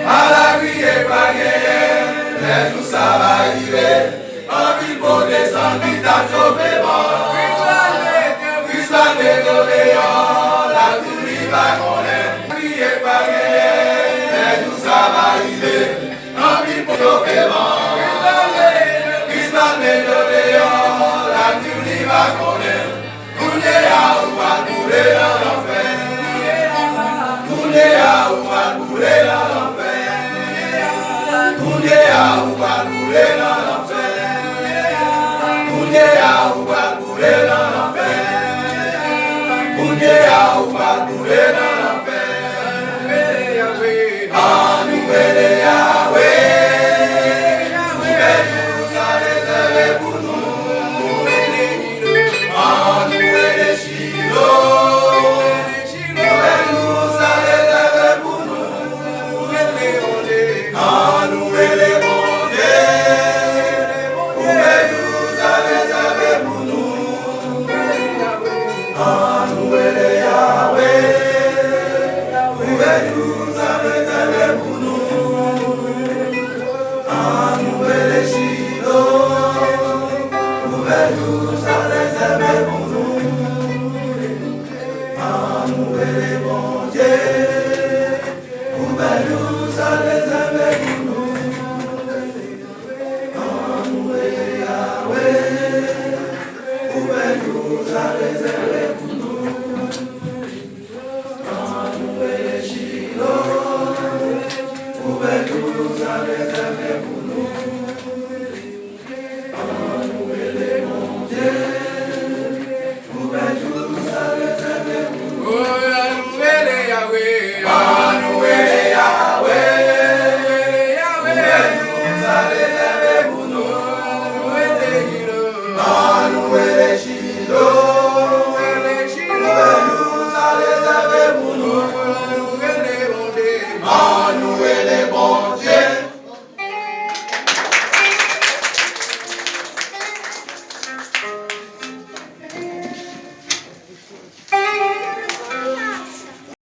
à la vie et baguette, mais tout ça va arriver. En ville pour descendre, vite à chauffer bon. Puisse la dégoléon, la vie va connaître. La vie est baguette, mais tout ça va arriver. En ville pour chauffer bon. Puisse la dégoléon, la vie va connaître. Tournez à où va couler dans l'enfer. Tournez à où va couler dans l'enfer. Tournez à où va couler dans l'enfer. Tournez à où va couler dans l'enfer. Tournez à où va couler dans l'enfer.